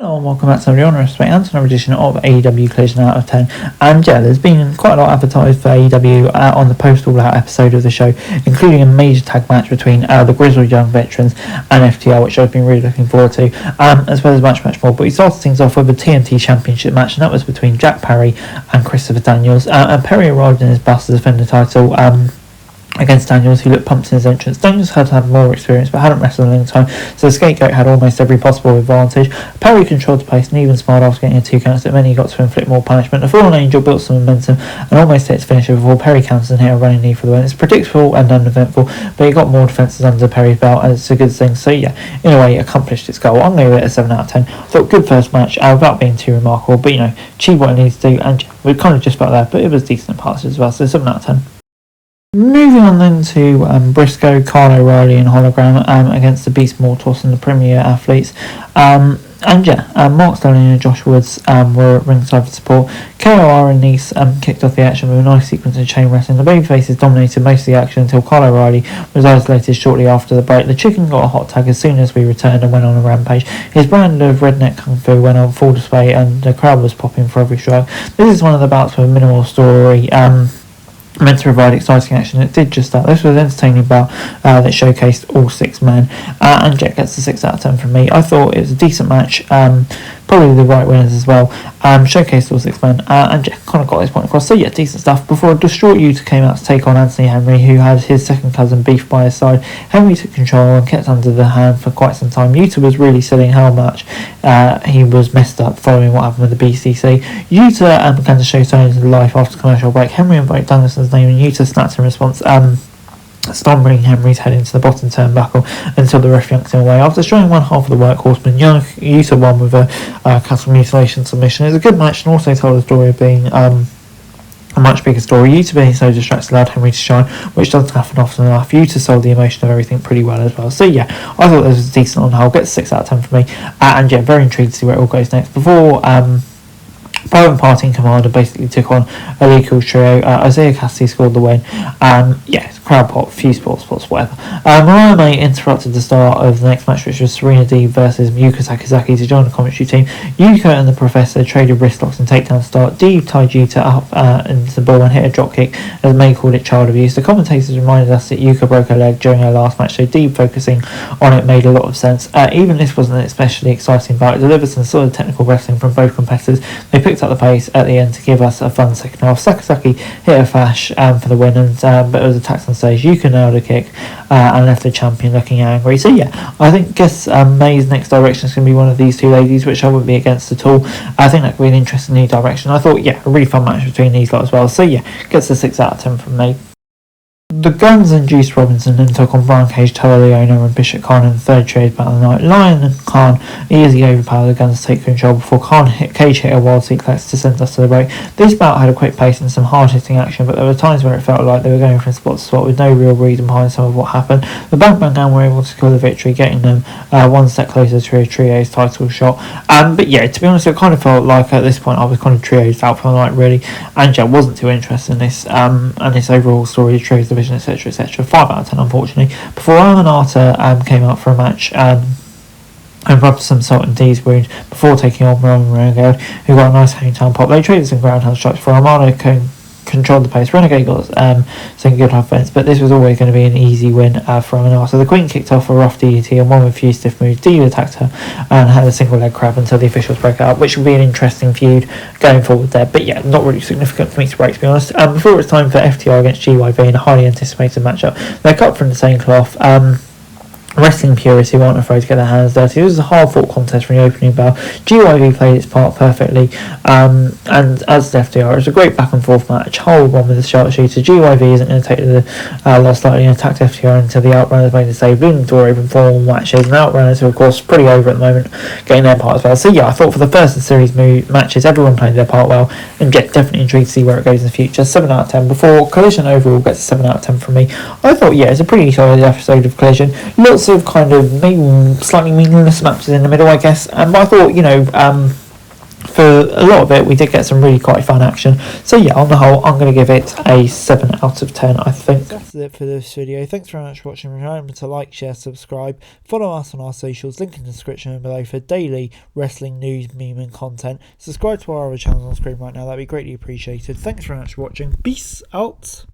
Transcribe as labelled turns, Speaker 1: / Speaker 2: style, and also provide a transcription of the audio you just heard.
Speaker 1: Hello and welcome back to the Honour of another edition of AEW Collision Out of 10. And yeah, there's been quite a lot advertised for AEW on the post-Allout episode of the show, including a major tag match between the Grizzled Young Veterans and FTR, which I've been really looking forward to, as well as much more. But we started things off with a TNT Championship match, and that was between Jack Perry and Christopher Daniels. And Perry arrived in his bus to defend the title against Daniels, who looked pumped in his entrance. Daniels had had more experience but hadn't wrestled in a long time, so the Scapegoat had almost every possible advantage. Perry controlled the pace and even smiled after getting a 2 counts that meant he got to inflict more punishment. The Fallen Angel built some momentum and almost hit its finisher before Perry counters and hit a running knee for the win. It's predictable and uneventful, but he got more defences under Perry's belt, and it's a good thing. So yeah, in a way it accomplished its goal. I'm going to give it a 7 out of 10. I thought good first match without being too remarkable, but achieved what it needs to do, and we're kind of just about there, but it was decent parts as well, so 7 out of 10. Moving on then to Briscoe, Kyle O'Reilly and Hologram against the Beast Mortos and the Premier Athletes. Mark Sterling and Josh Woods were at ringside for support. KOR and Nice kicked off the action with a nice sequence of chain wrestling. The babyfaces dominated most of the action until Kyle O'Reilly was isolated shortly after the break. The Chicken got a hot tag as soon as we returned and went on a rampage. His brand of redneck kung fu went on full display and the crowd was popping for every stroke. This is one of the bouts with a minimal story, meant to provide exciting action. It did just that. This was an entertaining bout that showcased all 6 men, and Jet gets a 6 out of 10 from me. I thought it was a decent match, probably the right winners as well, showcased all 6 men, and Jet kind of got his point across. So yeah, decent stuff. Before a distraught Yuta came out to take on Anthony Henry, who had his second cousin Beef by his side. Henry took control and kept under the hand for quite some time. Yuta was really selling how much he was messed up following what happened with the BCC. Yuta began to show signs of life after the commercial break. Henry invited Danielson's name and Yuta snapped in response, stomping Henry's head into the bottom turnbuckle until the ref yanked him away. After showing one half of the workhorseman, Yuta won with a cattle mutilation submission. It was a good match and also told a story of being a much bigger story. Yuta being so distracted allowed Henry to shine, which doesn't happen often enough. Yuta sold the emotion of everything pretty well as well. So yeah, I thought this was decent on the whole. Gets 6 out of 10 for me. And yeah, very intrigued to see where it all goes next. Before Private Party and Commander basically took on a legal trio. Isaiah Cassidy scored the win. Crowd pop, few spots, whatever. Mariah May interrupted the start of the next match, which was Serena Deeb versus Yuka Sakazaki, to join the commentary team. Yuka and the Professor traded wrist locks and takedown start. Deeb tied Yuta up into the ball and hit a dropkick, as May called it child abuse. The commentators reminded us that Yuka broke her leg during her last match, so Deeb focusing on it made a lot of sense. Even this wasn't an especially exciting bout. It delivered some solid technical wrestling from both competitors. They picked up the pace at the end to give us a fun second half. Sakazaki hit a flash for the win, but it was attacked on stage. Yuka nailed a kick and left the champion looking angry. So yeah, I guess May's next direction is going to be one of these 2 ladies, which I wouldn't be against at all. I think that could be an interesting new direction. I thought, yeah, a really fun match between these lot as well. So yeah, gets a 6 out of 10 from me. The Guns and Juice Robinson then took on Brian Cage, Tyler Leona and Bishop Khan in the third trade battle of the night. Lion and Khan easily overpowered the Guns to take control before Cage hit a wild sequence to send us to the break. This bout had a quick pace and some hard-hitting action, but there were times where it felt like they were going from spot to spot with no real reason behind some of what happened. The Bang Bang Gang were able to secure the victory, getting them one step closer to a Trio's title shot. But yeah, to be honest, it kind of felt like at this point I was kind of Trio's out for the night, really. And yeah, wasn't too interested in this and this overall story of Trio's division, etc. 5 out of 10 unfortunately. Before Amanata came out for a match and rubbed some salt in Dee's wound before taking on Roman Renegade, who got a nice hangtown pop. They traded some ground hand strikes for Armada, controlled the pace. Renegade got some good offense, but this was always going to be an easy win for Amanata. So the Queen kicked off a rough DDT and won with a few stiff moves. Dee attacked her and had a single leg crab until the officials broke out, which will be an interesting feud going forward there. But yeah, not really significant for me to break, to be honest. Before it was time for FTR against GYV in a highly anticipated matchup. They're cut from the same cloth. Wrestling purists who aren't afraid to get their hands dirty. This was a hard-fought contest from the opening bell. GYV played its part perfectly, and as the FTR, it was a great back-and-forth match. Hold one with a sharpshooter. GYV isn't going to take the loss lightly and attacked FTR until the Outrunners made the save, leaving the door open for more matches. And Outrunners, who of course pretty over at the moment, getting their part as well. So yeah, I thought for the first of the series matches, everyone played their part well, and definitely intrigued to see where it goes in the future. 7 out of 10. Before Collision overall gets a 7 out of 10 from me. I thought, yeah, it's a pretty solid episode of Collision. Lots of kind of maybe slightly meaningless matches in the middle, I guess. But I thought, for a lot of it, we did get some really quite fun action. So yeah, on the whole, I'm going to give it a 7 out of 10, I think. That's it for this video. Thanks very much for watching. Remember to like, share, subscribe, follow us on our socials, link in the description below for daily wrestling news, meme and content. Subscribe to our other channels on screen right now, that'd be greatly appreciated. Thanks very much for watching. Peace out.